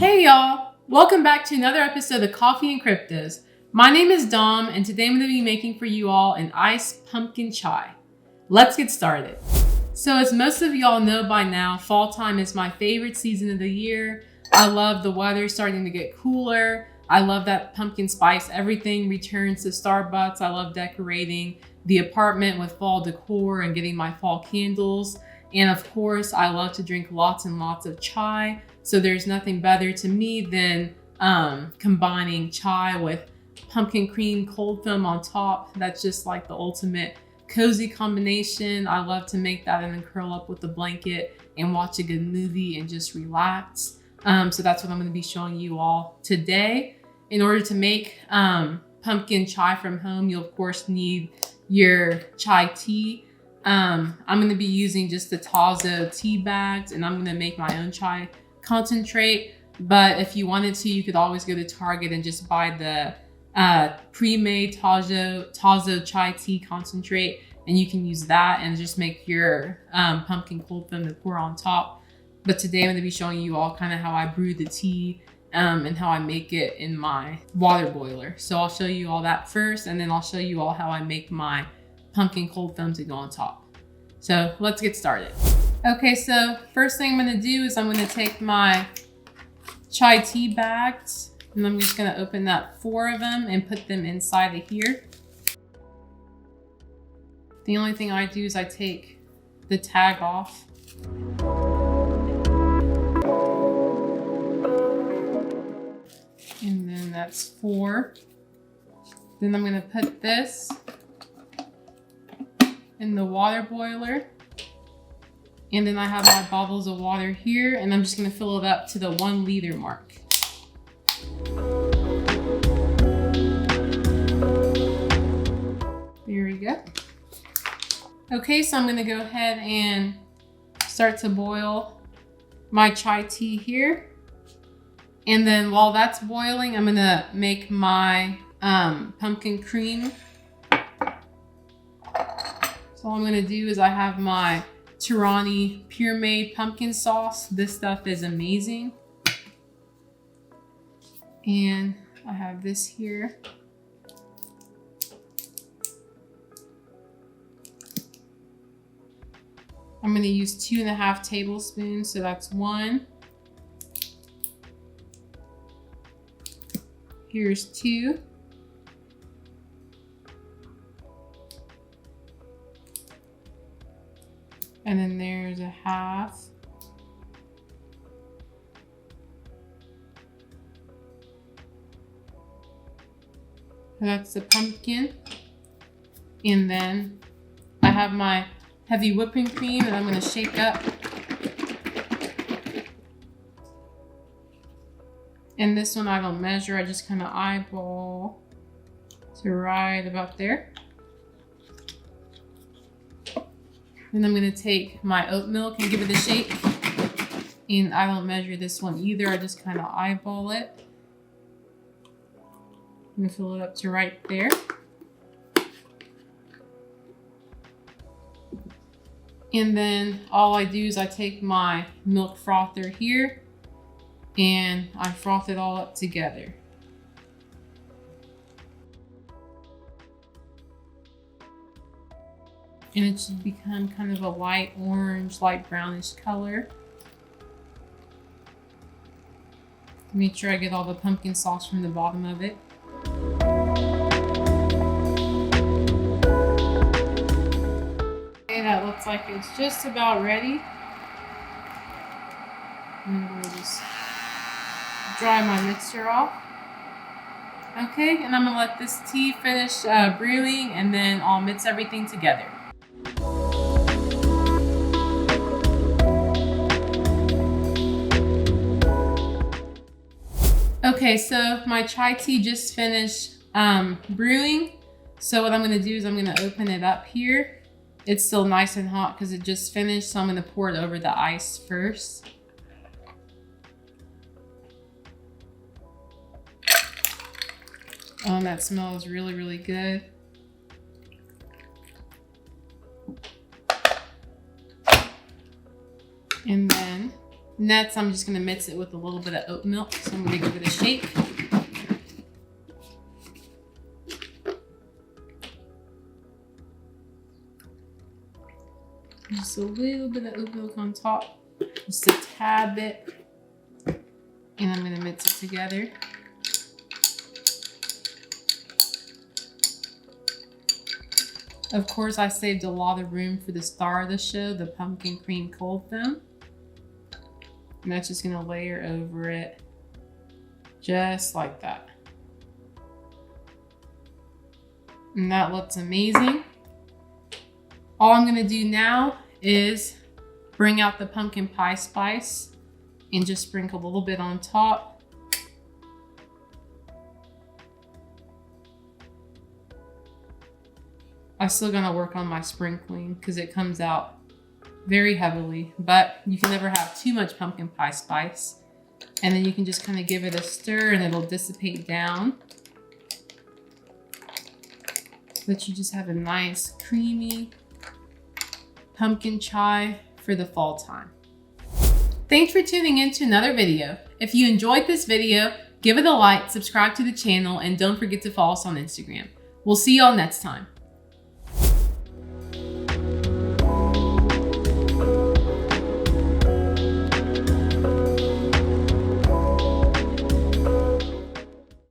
Hey y'all! Welcome back to another episode of Coffee and Cryptos. My name is Dom, and today I'm going to be making for you all an iced pumpkin chai. Let's get started. So as most of y'all know by now, fall time is my favorite season of the year. I love the weather starting to get cooler. I love that pumpkin spice everything returns to Starbucks. I love decorating the apartment with fall decor and getting my fall candles. And of course, I love to drink lots and lots of chai. So there's nothing better to me than combining chai with pumpkin cream cold foam on top. That's just like the ultimate cozy combination. I love to make that and then curl up with a blanket and watch a good movie and just relax. So that's what I'm going to be showing you all today. In order to make pumpkin chai from home, you'll of course need your chai tea. I'm going to be using just the Tazo tea bags, and I'm going to make my own chai concentrate. But if you wanted to, you could always go to Target and just buy the pre-made Tazo chai tea concentrate, and you can use that and just make your pumpkin cold foam to pour on top. But today I'm going to be showing you all kind of how I brew the tea and how I make it in my water boiler. So I'll show you all that first, and then I'll show you all how I make my pumpkin cold foam to go on top. So let's get started. Okay, so first thing I'm going to do is I'm going to take my chai tea bags, and I'm just going to open up 4 of them and put them inside of here. The only thing I do is I take the tag off. And then that's 4. Then I'm going to put this in the water boiler. And then I have my bottles of water here, and I'm just going to fill it up to the 1 liter mark. There we go. Okay, so I'm going to go ahead and start to boil my chai tea here. And then while that's boiling, I'm going to make my pumpkin cream. So all I'm going to do is I have my Tirani Pure Made pumpkin sauce. This stuff is amazing. And I have this here. I'm going to use 2.5 tablespoons. So that's 1. Here's 2. And then there's a 1/2. That's the pumpkin. And then I have my heavy whipping cream that I'm going to shake up. And this one I don't measure, I just kind of eyeball to right about there. Then I'm going to take my oat milk and give it a shake. And I don't measure this one either, I just kind of eyeball it. I'm going to fill it up to right there. And then all I do is I take my milk frother here and I froth it all up together. And it should become kind of a light orange, light brownish color. Make sure I get all the pumpkin sauce from the bottom of it. Okay, that looks like it's just about ready. And we'll just dry my mixture off. Okay, and I'm gonna let this tea finish brewing, and then I'll mix everything together. Okay, so my chai tea just finished brewing. So what I'm going to do is I'm going to open it up here. It's still nice and hot because it just finished. So I'm going to pour it over the ice first. Oh, and that smells really, really good. And then Next, I'm just gonna mix it with a little bit of oat milk. So I'm gonna give it a shake. Just a little bit of oat milk on top, just a tad bit. And I'm gonna mix it together. Of course, I saved a lot of room for the star of the show, the pumpkin cream cold foam. And that's just gonna layer over it, just like that. And that looks amazing. All I'm gonna do now is bring out the pumpkin pie spice and just sprinkle a little bit on top. I'm still gonna work on my sprinkling because it comes out very heavily, but you can never have too much pumpkin pie spice. And then you can just kind of give it a stir and it'll dissipate down. But you just have a nice creamy pumpkin chai for the fall time. Thanks for tuning in to another video. If you enjoyed this video, give it a like, subscribe to the channel, and don't forget to follow us on Instagram. We'll see y'all next time.